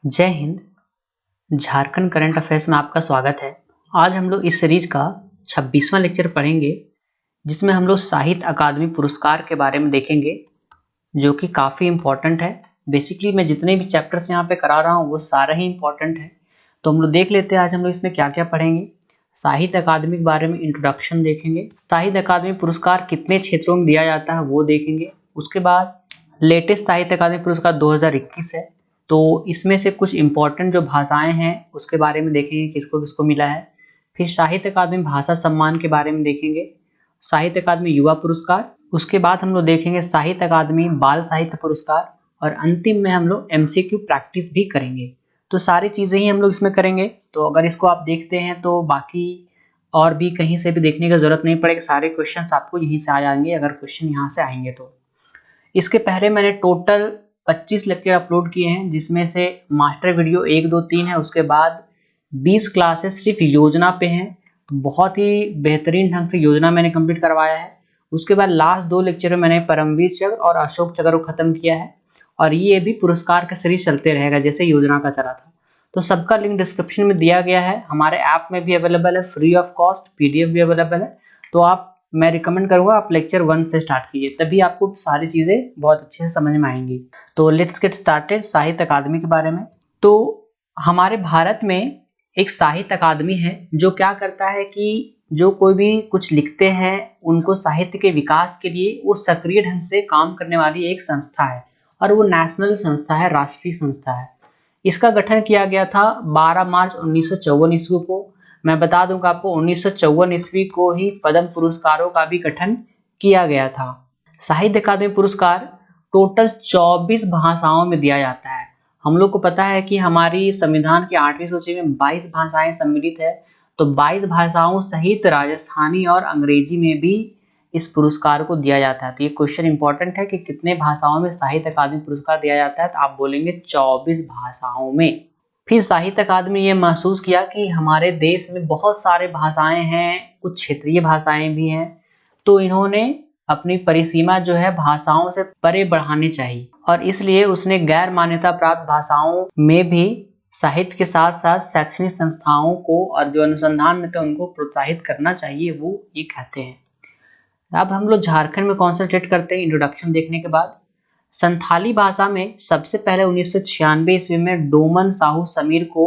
जय Hind. Jharkhand current affairs में आपका स्वागत है। आज हम लोग इस सीरीज का 26वां लेक्चर पढ़ेंगे, जिसमें हम लोग साहित्य अकादमी पुरस्कार के बारे में देखेंगे, जो कि काफ़ी इम्पोर्टेंट है। बेसिकली मैं जितने भी चैप्टर्स यहाँ पे करा रहा हूँ वो सारे ही इम्पोर्टेंट है। तो हम लोग देख लेते हैं आज हम लोग इसमें क्या क्या पढ़ेंगे। साहित्य अकादमी के बारे में इंट्रोडक्शन देखेंगे, साहित्य अकादमी पुरस्कार कितने क्षेत्रों में दिया जाता है वो देखेंगे। उसके बाद लेटेस्ट साहित्य अकादमी पुरस्कार 2021 है, तो इसमें से कुछ इम्पोर्टेंट जो भाषाएं हैं उसके बारे में देखेंगे, किसको किसको मिला है। फिर साहित्य अकादमी भाषा सम्मान के बारे में देखेंगे, साहित्य अकादमी युवा पुरस्कार, उसके बाद हम लोग देखेंगे साहित्य अकादमी बाल साहित्य पुरस्कार, और अंतिम में हम लोग एमसीक्यू प्रैक्टिस भी करेंगे। तो सारी चीजें ही हम लोग इसमें करेंगे। तो अगर इसको आप देखते हैं तो बाकी और भी कहीं से भी देखने की जरूरत नहीं पड़ेगी, सारे क्वेश्चंस आपको यहीं से आ जाएंगे अगर क्वेश्चन यहाँ से आएंगे तो। इसके पहले मैंने टोटल 25 लेक्चर अपलोड किए हैं, जिसमें से मास्टर वीडियो 1, 2, 3 है। उसके बाद 20 क्लासेस सिर्फ योजना पे हैं, तो बहुत ही बेहतरीन ढंग से योजना मैंने कंप्लीट करवाया है। उसके बाद लास्ट 2 लेक्चर में मैंने परमवीर चक्र और अशोक चक्र को खत्म किया है, और ये भी पुरस्कार का सीरीज चलते रहेगा जैसे योजना का चला था। तो सबका लिंक डिस्क्रिप्शन में दिया गया है, हमारे ऐप में भी अवेलेबल है, फ्री ऑफ कॉस्ट पीडीएफ भी अवेलेबल है। तो मैं रिकमेंड करूंगा आप लेक्चर 1 से स्टार्ट कीजिए, तभी आपको सारी चीजें बहुत अच्छे से समझ में आएंगी। तो लेट्स गेट स्टार्टेड साहित्य अकादमी के बारे में। तो हमारे भारत में एक साहित्य अकादमी है जो क्या करता है कि जो कोई भी कुछ लिखते हैं उनको साहित्य के विकास के लिए वो सक्रिय ढंग से काम करने वाली एक संस्था है, और वो नेशनल संस्था है, राष्ट्रीय संस्था है। इसका गठन किया गया था 12 मार्च 1954 ईस्वी को। मैं बता दूंगा आपको 1954 ईस्वी को ही पद्म पुरस्कारों का भी गठन किया गया था। साहित्य अकादमी पुरस्कार टोटल 24 भाषाओं में दिया जाता है। हम लोग को पता है कि हमारी संविधान की 8वीं सूची में 22 भाषाएं सम्मिलित है, तो 22 भाषाओं सहित राजस्थानी और अंग्रेजी में भी इस पुरस्कार को दिया जाता है। तो ये क्वेश्चन इंपॉर्टेंट है कि कितने भाषाओं में साहित्य अकादमी पुरस्कार दिया जाता है, तो आप बोलेंगे 24 भाषाओं में। फिर साहित्य अकादमी ये महसूस किया कि हमारे देश में बहुत सारे भाषाएं हैं, कुछ क्षेत्रीय भाषाएं भी हैं, तो इन्होंने अपनी परिसीमा जो है भाषाओं से परे बढ़ानी चाहिए, और इसलिए उसने गैर मान्यता प्राप्त भाषाओं में भी साहित्य के साथ साथ शैक्षणिक संस्थाओं को और जो अनुसंधान में थे उनको प्रोत्साहित करना चाहिए, वो ये कहते हैं। अब हम लोग झारखंड में कॉन्सेंट्रेट करते हैं इंट्रोडक्शन देखने के बाद। संथाली भाषा में सबसे पहले 1996 ईस्वी में डोमन साहू समीर को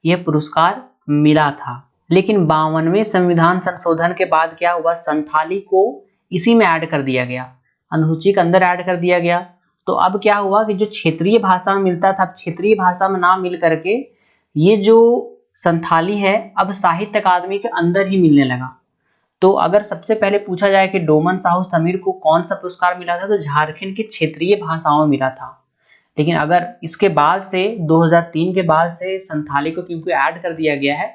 यह पुरस्कार मिला था, लेकिन 52वें संविधान संशोधन के बाद क्या हुआ, संथाली को इसी में ऐड कर दिया गया, अनुसूची के अंदर ऐड कर दिया गया। तो अब क्या हुआ कि जो क्षेत्रीय भाषा में मिलता था, क्षेत्रीय भाषा में ना मिल करके ये जो संथाली है अब साहित्य अकादमी के अंदर ही मिलने लगा। तो अगर सबसे पहले पूछा जाए कि डोमन साहू समीर को कौन सा पुरस्कार मिला था, तो झारखंड की क्षेत्रीय भाषाओं में मिला था। लेकिन अगर इसके बाद से 2003 के बाद से संथाली को क्योंकि ऐड कर दिया गया है,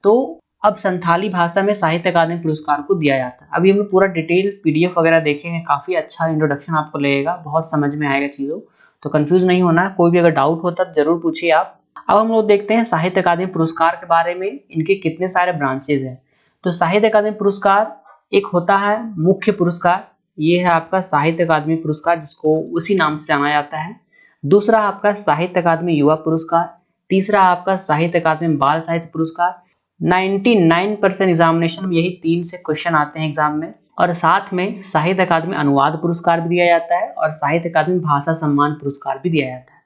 तो अब संथाली भाषा में साहित्य अकादमी पुरस्कार को दिया जाता है। अभी हम पूरा डिटेल पीडीएफ वगैरह देखेंगे, काफी अच्छा इंट्रोडक्शन आपको लगेगा, बहुत समझ में आएगा चीजों। तो कंफ्यूज नहीं होना, कोई भी अगर डाउट होता तो जरूर पूछिए आप। अब हम लोग देखते हैं साहित्य अकादमी पुरस्कार के बारे में, इनके कितने सारे ब्रांचेज हैं। तो साहित्य अकादमी पुरस्कार एक होता है मुख्य पुरस्कार, ये है आपका साहित्य अकादमी पुरस्कार जिसको उसी नाम से जाना जाता है। दूसरा आपका साहित्य अकादमी युवा पुरस्कार, तीसरा आपका साहित्य अकादमी बाल साहित्य पुरस्कार। 99% एग्जामिनेशन में यही 3 से क्वेश्चन आते हैं एग्जाम में। और साथ में साहित्य अकादमी अनुवाद पुरस्कार भी दिया जाता है, और साहित्य अकादमी भाषा सम्मान पुरस्कार भी दिया जाता है।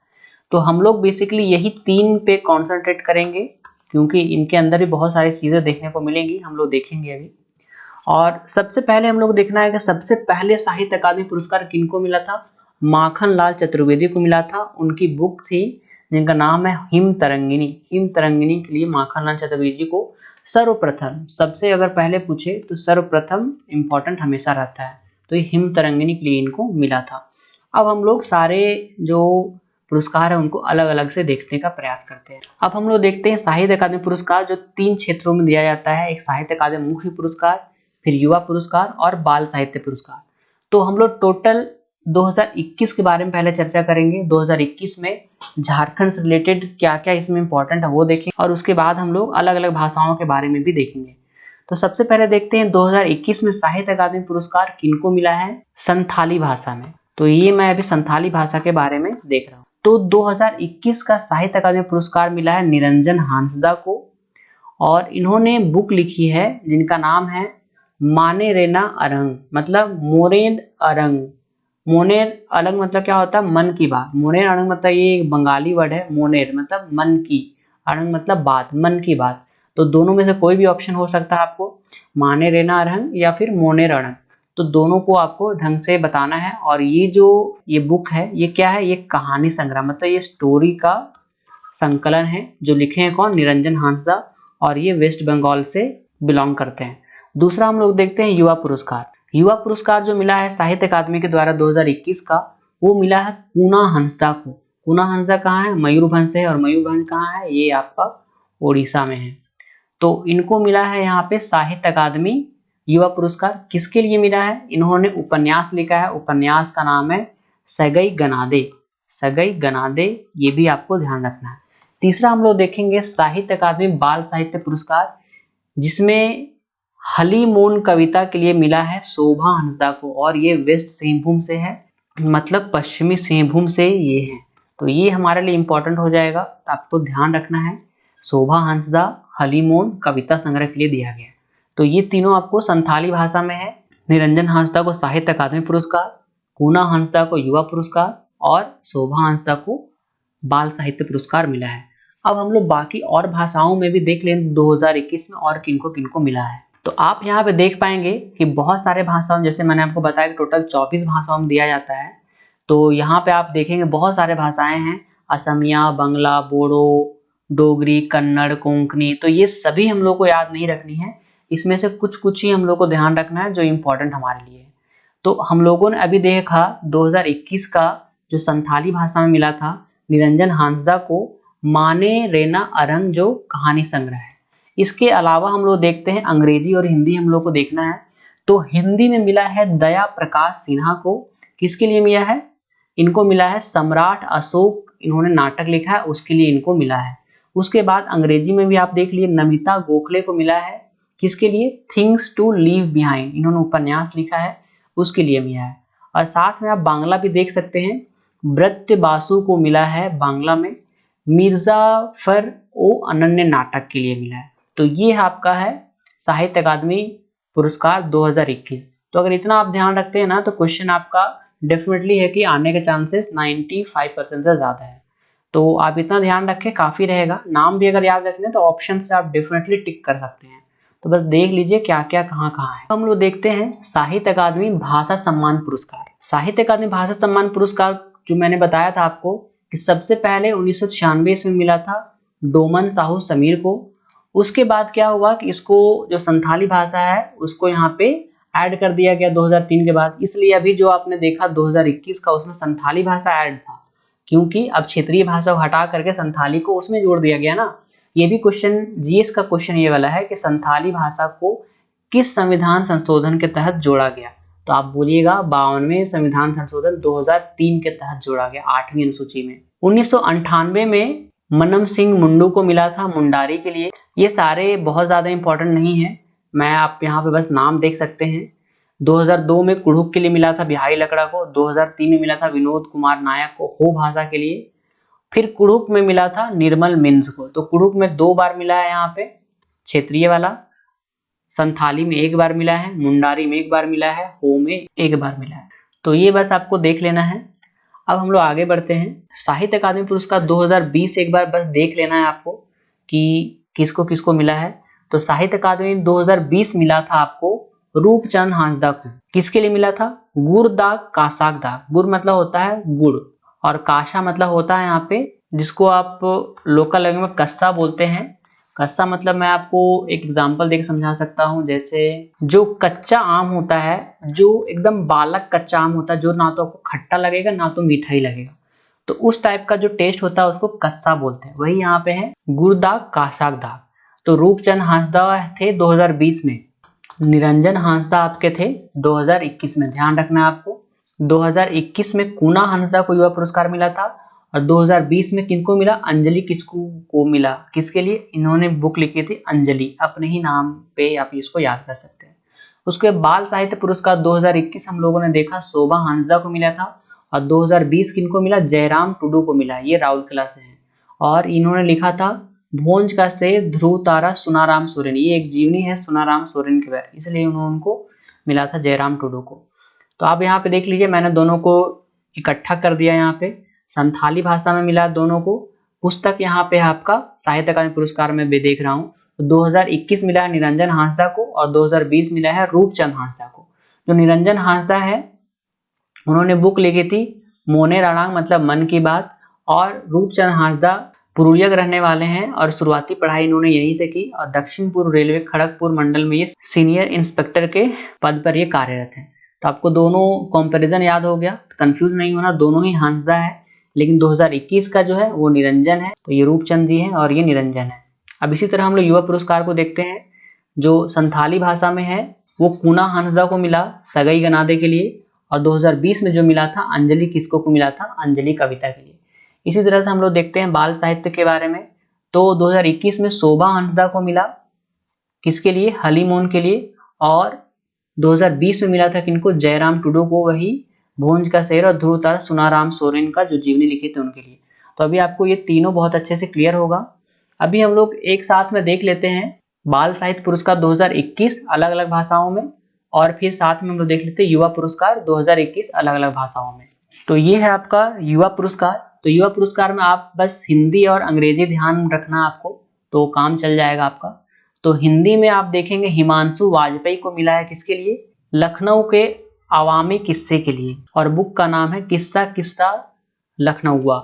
तो हम लोग बेसिकली यही 3 पे कॉन्सेंट्रेट करेंगे, क्योंकि इनके अंदर भी बहुत सारी चीजें देखने को मिलेंगी, हम लोग देखेंगे अभी। और सबसे पहले हम लोग देखना है कि सबसे पहले साहित्य अकादमी पुरस्कार किनको मिला था। माखन लाल चतुर्वेदी को मिला था। उनकी बुक थी जिनका नाम है हिम तरंगिनी। हिम तरंगिनी के लिए माखन लाल चतुर्वेदी को सर्वप्रथम, सबसे अगर पहले पूछे तो सर्वप्रथम इंपॉर्टेंट हमेशा रहता है, तो ये हिम तरंगिनी के लिए इनको मिला था। अब हम लोग सारे जो पुरस्कार है उनको अलग अलग से देखने का प्रयास करते हैं। अब हम लोग देखते हैं साहित्य अकादमी पुरस्कार जो 3 क्षेत्रों में दिया जाता है, एक साहित्य अकादमी मुख्य पुरस्कार, फिर युवा पुरस्कार और बाल साहित्य पुरस्कार। तो हम लोग टोटल 2021 के बारे में पहले चर्चा करेंगे। 2021 में झारखंड से रिलेटेड क्या क्या इसमें इंपॉर्टेंट है वो देखेंगे, और उसके बाद हम लोग अलग अलग भाषाओं के बारे में भी देखेंगे। तो सबसे पहले देखते हैं 2021 में साहित्य अकादमी पुरस्कार किनको मिला है संथाली भाषा में। तो ये मैं अभी संथाली भाषा के बारे में देख रहा हूँ। तो तो 2021 का साहित्य अकादमी पुरस्कार मिला है निरंजन हांसदा को, और इन्होंने बुक लिखी है जिनका नाम है मानेरेना अरंग, मतलब मोरेन अरंग। मोनेर अरंग मतलब क्या होता है? मन की बात। मोनेर अरंग मतलब ये बंगाली वर्ड है। मोनेर मतलब मन की, अरंग मतलब बात, मन की बात। तो दोनों में से कोई भी ऑप्शन हो सकता है आपको, मानेरेना अरंग या फिर मोनेर अरंग। तो दोनों को आपको ढंग से बताना है। और ये बुक है, ये क्या है? ये कहानी संग्रह, मतलब ये स्टोरी का संकलन है जो लिखे हैं कौन? निरंजन हांसदा, और ये वेस्ट बंगाल से बिलोंग करते हैं। दूसरा हम लोग देखते हैं युवा पुरस्कार। युवा पुरस्कार जो मिला है साहित्य अकादमी के द्वारा 2021 का, वो मिला है कुना हंसदा को। कुना हंसदा कहाँ है? मयूरभंज से है, और मयूरभंज कहाँ है? ये आपका ओडिशा में है। तो इनको मिला है यहाँ पे साहित्य अकादमी युवा पुरस्कार। किसके लिए मिला है? इन्होंने उपन्यास लिखा है, उपन्यास का नाम है सगई गनादे। सगई गनादे, ये भी आपको ध्यान रखना है। तीसरा हम लोग देखेंगे साहित्य अकादमी बाल साहित्य पुरस्कार, जिसमें हलीमोन कविता के लिए मिला है शोभा हंसदा को, और ये वेस्ट सिंहभूम से है, मतलब पश्चिमी सिंहभूम से ये है। तो ये हमारे लिए इंपॉर्टेंट हो जाएगा, तो आपको ध्यान रखना है। शोभा हंसदा हलीमोन कविता संग्रह के लिए दिया गया। तो ये तीनों आपको संथाली भाषा में है। निरंजन हांसदा को साहित्य अकादमी पुरस्कार, कुना हंसदा को युवा पुरस्कार, और शोभा हंसदा को बाल साहित्य पुरस्कार मिला है। अब हम लोग बाकी और भाषाओं में भी देख लें 2021 में और किनको किनको मिला है। तो आप यहाँ पे देख पाएंगे कि बहुत सारे भाषाओं, जैसे मैंने आपको बताया कि टोटल 24 भाषाओं में दिया जाता है। तो यहाँ पे आप देखेंगे बहुत सारे भाषाएं हैं, असमिया, बंगला, बोडो, डोगरी, कन्नड़, कोंकणी। तो ये सभी हम लोग को याद नहीं रखनी है, इसमें से कुछ कुछ ही हम लोग को ध्यान रखना है जो इम्पोर्टेंट हमारे लिए है। तो हम लोगों ने अभी देखा 2021 का जो संथाली भाषा में मिला था निरंजन हांसदा को माने रेना अरंग, जो कहानी संग्रह है। इसके अलावा हम लोग देखते हैं अंग्रेजी और हिंदी हम लोग को देखना है। तो हिंदी में मिला है दया प्रकाश सिन्हा को। किसके लिए मिला है? इनको मिला है सम्राट अशोक, इन्होंने नाटक लिखा है, उसके लिए इनको मिला है। उसके बाद अंग्रेजी में भी आप देख लिए नमिता गोखले को मिला है। किसके लिए? थिंग्स टू लीव बिहाइंड, इन्होंने उपन्यास लिखा है, उसके लिए मिला है। और साथ में आप बांग्ला भी देख सकते हैं, ब्रत्य बासु को मिला है बांग्ला में, मिर्जाफर ओ अनन्य नाटक के लिए मिला है। तो ये आपका है साहित्य अकादमी पुरस्कार 2021। तो अगर इतना आप ध्यान रखते हैं ना, तो क्वेश्चन आपका डेफिनेटली है कि आने के चांसेस 95% से ज्यादा है। तो आप इतना ध्यान रखें, काफी रहेगा। नाम भी अगर याद रखना है तो ऑप्शन से आप डेफिनेटली टिक कर सकते हैं। तो बस देख लीजिए क्या क्या कहाँ कहाँ है। हम लोग देखते हैं साहित्य अकादमी भाषा सम्मान पुरस्कार। साहित्य अकादमी भाषा सम्मान पुरस्कार जो मैंने बताया था आपको कि सबसे पहले 1996 में मिला था डोमन साहू समीर को। उसके बाद क्या हुआ कि इसको जो संथाली भाषा है उसको यहाँ पे ऐड कर दिया गया 2003 के बाद। इसलिए अभी जो आपने देखा 2021 का, उसमें संथाली भाषा ऐड था, क्योंकि अब क्षेत्रीय भाषा को हटा करके संथाली को उसमें जोड़ दिया गया ना। ये भी क्वेश्चन, जीएस का क्वेश्चन ये वाला है कि संथाली भाषा को किस संविधान संशोधन के तहत जोड़ा गया? तो आप बोलिएगा 52वें संविधान संशोधन 2003 के तहत जोड़ा गया 8वीं अनुसूची में। 1998 में मनम सिंह मुंडू को मिला था मुंडारी के लिए। ये सारे बहुत ज्यादा इंपॉर्टेंट नहीं है, मैं आप यहाँ पे बस नाम देख सकते हैं। 2002 में कुड़ुक के लिए मिला था बिहारी लकड़ा को। 2003 में मिला था विनोद कुमार नायक को हो भाषा के लिए। फिर कुड़ुक में मिला था निर्मल मिन्स को। तो कुड़ुक में 2 बार मिला है यहाँ पे क्षेत्रीय वाला, संथाली में 1 बार मिला है, मुंडारी में 1 बार मिला है, हो में 1 बार मिला है। तो ये बस आपको देख लेना है। अब हम लोग आगे बढ़ते हैं। साहित्य अकादमी पुरस्कार 2020 एक बार बस देख लेना है आपको कि किसको किसको मिला है। तो साहित्य अकादमी 2020 मिला था आपको रूपचंद हांसदा को। किसके लिए मिला था? गुड़ दाग कासाक दाग। गुड़ मतलब होता है गुड़, और काशा मतलब होता है यहाँ पे, जिसको आप लोकल लैंग्वेज में कस्सा बोलते हैं। कस्सा मतलब मैं आपको एक एग्जांपल देके समझा सकता हूँ। जैसे जो कच्चा आम होता है, जो एकदम बालक कच्चा आम होता है, जो ना तो आपको खट्टा लगेगा ना तो मीठा ही लगेगा, तो उस टाइप का जो टेस्ट होता है उसको कस्सा बोलते हैं। वही यहाँ पे है गुड़ दाग कासाक दाग। तो रूपचंद हांसदा थे 2020 में, निरंजन हांसदा आपके थे 2021 में। ध्यान रखना है आपको। 2021 में कुना हांसदा को युवा पुरस्कार मिला था, और 2020 में किनको मिला? अंजलि किस्कू को मिला। किसके लिए? इन्होंने बुक लिखी थी अंजलि, अपने ही नाम पे आप इसको याद कर सकते हैं। उसके बाल साहित्य पुरस्कार 2021 हम लोगों ने देखा शोभा हांसदा को मिला था, और 2020 किनको मिला, जयराम टुडू को मिला, ये राउरकेला से हैं। और इन्होंने लिखा था भोज का शेर, ध्रुव तारा, सुनाराम सोरेन, ये एक जीवनी है सुनाराम सोरेन के बारे, इसलिए उनको मिला था जयराम टुडू को। तो आप यहाँ पे देख लीजिए, मैंने दोनों को इकट्ठा कर दिया। यहाँ पे संथाली भाषा में मिला दोनों को। पुस्तक यहाँ पे आपका साहित्य अकादमी पुरस्कार में भी देख रहा हूँ, तो 2021 मिला है निरंजन हांसदा को और 2020 मिला है रूपचंद हांसदा को। जो निरंजन हांसदा है उन्होंने बुक लिखी थी मोने राणांग, मतलब मन की बात, और रूपचंद हांसदा पुरुलिया के रहने वाले हैं और शुरुआती पढ़ाई इन्होंने यहीं से की और दक्षिण पूर्व रेलवे खड़गपुर मंडल में ये सीनियर इंस्पेक्टर के पद पर ये कार्यरत हैं। तो आपको दोनों कंपैरिजन याद हो गया, कंफ्यूज नहीं होना, दोनों ही हांसदा है, लेकिन 2021 का जो है वो निरंजन है, तो ये रूपचंद जी हैं और ये निरंजन है। अब इसी तरह हम लोग युवा पुरस्कार को देखते हैं, जो संथाली भाषा में है वो कूना हांसदा को मिला सगई गनादे के लिए, और 2020 में जो मिला था अंजलि किसको को मिला था, अंजलि कविता के लिए। इसी तरह से हम लोग देखते हैं बाल साहित्य के बारे में, तो 2021 में शोभा हांसदा को मिला, किसके लिए, हलीमोन के लिए, और 2020 में मिला था किनको, जयराम टुडू को, वही भोज का शेर और ध्रुव तारा सुनाराम सोरेन का जो जीवनी लिखे थे उनके लिए। तो अभी आपको ये तीनों बहुत अच्छे से क्लियर होगा। अभी हम लोग एक साथ में देख लेते हैं बाल साहित्य पुरस्कार 2021 अलग अलग भाषाओं में, और फिर साथ में हम लोग देख लेते हैं युवा पुरस्कार 2021 अलग अलग भाषाओं में। तो ये है आपका युवा पुरस्कार। तो युवा पुरस्कार में आप बस हिंदी और अंग्रेजी ध्यान रखना आपको, तो काम चल जाएगा आपका। तो हिंदी में आप देखेंगे हिमांशु वाजपेयी को मिला है, किसके लिए, लखनऊ के अवामी किस्से के लिए, और बुक का नाम है किस्सा किस्सा लखनऊआ।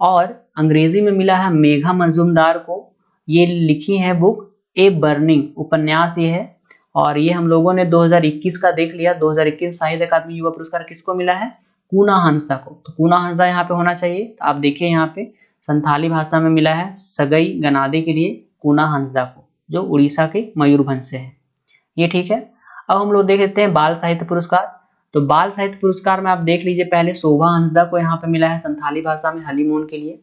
और अंग्रेजी में मिला है मेघा मजूमदार को, ये लिखी है बुक ए बर्निंग, उपन्यास ये है। और ये हम लोगों ने 2021 का देख लिया, 2021 साहित्य अकादमी युवा पुरस्कार किसको मिला है, कूना हांसदा को। तो कूना हांसदा यहाँ पे होना चाहिए। तो आप देखिए यहाँ पे संथाली भाषा में मिला है सगई गनादे के लिए कूना हांसदा को, जो उड़ीसा के मयूरभंज से है, ये ठीक है। अब हम लोग देख लेते हैं बाल साहित्य पुरस्कार। तो बाल साहित्य पुरस्कार में आप देख लीजिए, पहले शोभा हांसदा को यहाँ पे मिला है संथाली भाषा में हलीमोन के लिए,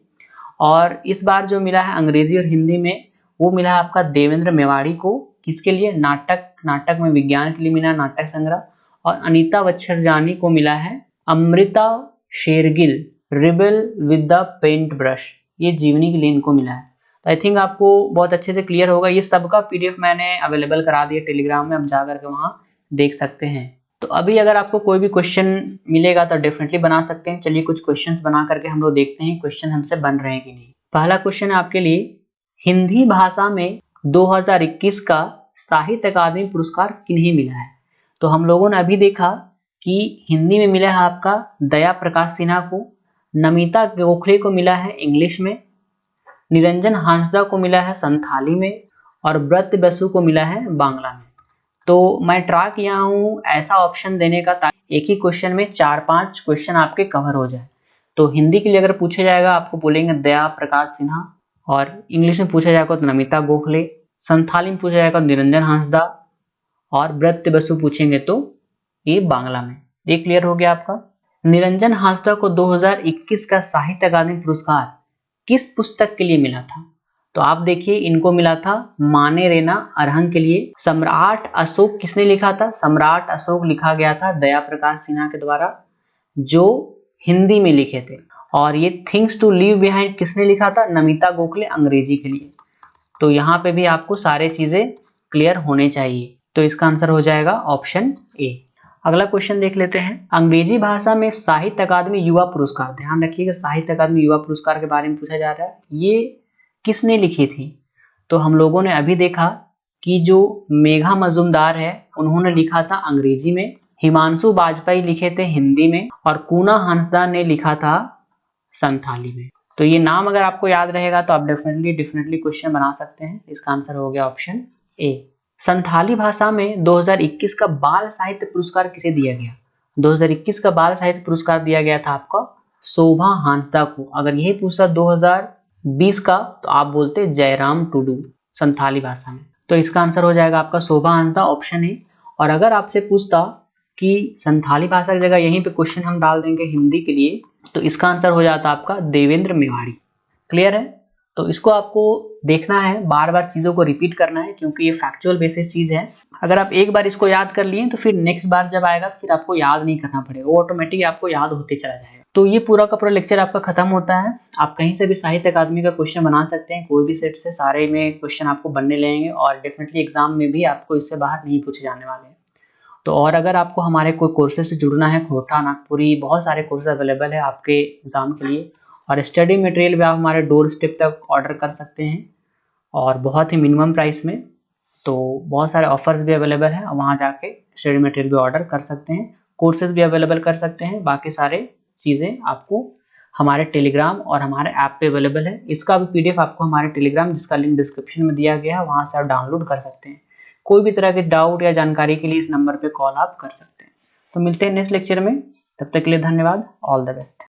और इस बार जो मिला है अंग्रेजी और हिंदी में वो मिला है आपका देवेंद्र मेवाड़ी को, किसके लिए, नाटक में विज्ञान के लिए मिला नाटक संग्रह। और अनीता बच्चरजानी को मिला है Amrita Shergil rebel with the paint brush, ये जीवनी के लिए इनको मिला है। तो आई थिंक आपको बहुत अच्छे से क्लियर होगा। ये सबका पीडीएफ मैंने अवेलेबल करा दिया टेलीग्राम में, आप जा करके वहां देख सकते हैं। तो अभी अगर आपको कोई भी क्वेश्चन मिलेगा तो डेफिनेटली बना सकते हैं। चलिए कुछ क्वेश्चंस बना करके हम लोग देखते हैं क्वेश्चन हमसे बन रहे हैं कि नहीं। पहला क्वेश्चन है आपके लिए, हिंदी भाषा में 2021 का साहित्य अकादमी पुरस्कार किन्हें मिला है। तो हम लोगों ने अभी देखा कि हिंदी में मिला है आपका दया प्रकाश सिन्हा को, नमिता गोखले को मिला है इंग्लिश में, निरंजन हांसदा को मिला है संथाली में, और ब्रत बसु को मिला है बांग्ला में। तो मैं ट्राई किया हूँ ऐसा ऑप्शन देने का ताकि एक ही क्वेश्चन में 4-5 क्वेश्चन आपके कवर हो जाए। तो हिंदी के लिए अगर पूछा जाएगा आपको बोलेंगे दया प्रकाश सिन्हा, और इंग्लिश में पूछा जाएगा तो नमिता गोखले, संथाली में पूछा जाएगा निरंजन हांसदा, और ब्रत बसु पूछेंगे तो ये बांग्ला में। ये क्लियर हो गया आपका। निरंजन हांसदा को 2021 का साहित्य अकादमी पुरस्कार किस पुस्तक के लिए मिला था। तो आप देखिए इनको मिला था माने रेना अरहंग के लिए। सम्राट अशोक किसने लिखा था, सम्राट अशोक लिखा गया था दया प्रकाश सिन्हा के द्वारा, जो हिंदी में लिखे थे। और ये थिंग्स टू लीव बिहाइंड किसने लिखा था, नमिता गोखले अंग्रेजी के लिए। तो यहाँ पे भी आपको सारे चीजें क्लियर होने चाहिए, तो इसका आंसर हो जाएगा ऑप्शन ए। अगला क्वेश्चन देख लेते हैं, अंग्रेजी भाषा में साहित्य अकादमी युवा पुरस्कार, ध्यान रखिएगा साहित्य अकादमी युवा पुरस्कार के बारे में पूछा जा रहा है, ये किसने लिखी थी। तो हम लोगों ने अभी देखा कि जो मेघा मजूमदार है उन्होंने लिखा था अंग्रेजी में, हिमांशु वाजपेयी लिखे थे हिंदी में, और कूना हांसदा ने लिखा था संथाली में। तो ये नाम अगर आपको याद रहेगा तो आप डेफिनेटली क्वेश्चन बना सकते हैं। इसका आंसर हो गया ऑप्शन ए। संथाली भाषा में 2021 का बाल साहित्य पुरस्कार किसे दिया गया। 2021 का बाल साहित्य पुरस्कार दिया गया था आपका शोभा हांसदा को। अगर यही पूछता 2020 का तो आप बोलते जयराम टुडू संथाली भाषा में। तो इसका आंसर हो जाएगा आपका शोभा हांसदा, ऑप्शन ए। और अगर आपसे पूछता कि संथाली भाषा की जगह यहीं पे क्वेश्चन हम डाल देंगे हिंदी के लिए, तो इसका आंसर हो जाता आपका देवेंद्र मेवाड़ी। क्लियर है। तो इसको आपको देखना है, बार बार चीज़ों को रिपीट करना है, क्योंकि ये फैक्चुअल बेसिस चीज़ है। अगर आप एक बार इसको याद कर लिए तो फिर नेक्स्ट बार जब आएगा तो फिर आपको याद नहीं करना पड़ेगा, वो ऑटोमेटिक आपको याद होते चला जाएगा। तो ये पूरा का पूरा लेक्चर आपका खत्म होता है। आप कहीं से भी साहित्य अकादमी का क्वेश्चन बना सकते हैं, कोई भी सेट से, सारे में क्वेश्चन आपको बनने लगेंगे और डेफिनेटली एग्जाम में भी आपको इससे बाहर नहीं पूछे जाने वाले हैं। तो और अगर आपको हमारे कोई कोर्सेज से जुड़ना है, खोटा, नागपुरी, बहुत सारे कोर्सेज अवेलेबल है आपके एग्जाम के लिए, और स्टडी मटेरियल भी आप हमारे डोर स्टेप तक ऑर्डर कर सकते हैं और बहुत ही मिनिमम प्राइस में। तो बहुत सारे ऑफर्स भी अवेलेबल हैं, वहाँ जाके स्टडी मटेरियल भी ऑर्डर कर सकते हैं, कोर्सेज भी अवेलेबल कर सकते हैं। बाकी सारे चीज़ें आपको हमारे टेलीग्राम और हमारे ऐप पे अवेलेबल है। इसका भी पीडीएफ आपको हमारे टेलीग्राम, जिसका लिंक डिस्क्रिप्शन में दिया गया है, वहाँ से आप डाउनलोड कर सकते हैं। कोई भी तरह के डाउट या जानकारी के लिए इस नंबर पे कॉल आप कर सकते हैं। तो मिलते हैं नेक्स्ट लेक्चर में, तब तक के लिए धन्यवाद। All the best.